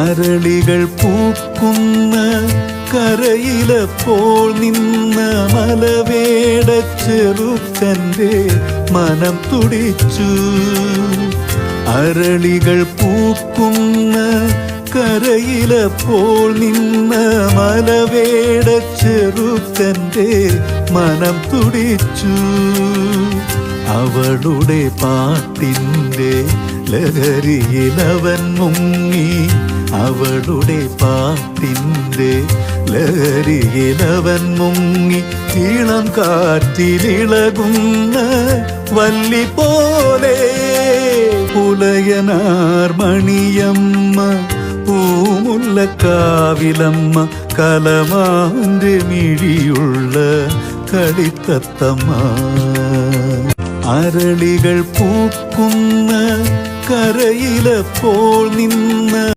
അരളികൾ പൂക്കുന്ന കരയിലപ്പോൾ നിന്ന മലവേട ചെറുക്കൻ്റെ മനം തുടിച്ചു. അരളികൾ പൂക്കുന്ന കരയിലപ്പോൾ നിന്ന മലവേട ചെറുക്കൻ്റെ മനം തുടിച്ചു. അവളുടെ പാട്ടിൻ്റെ ലഹരിയിലവൻ മുങ്ങി. അവളുടെ പാട്ടിൻ്റെ ലഹരിയിലവൻ മുങ്ങി. ഇളം കാറ്റിലിളകുന്ന വല്ലി പോലെ പുലയനാർ മണിയമ്മ പൂമുല്ലക്കാവിലമ്മ കലമാന്റെ മിഴിയുള്ള കളിത്തത്തമ്മ. അരളികൾ പൂക്കുന്ന കരയിലപ്പോൾ നിന്ന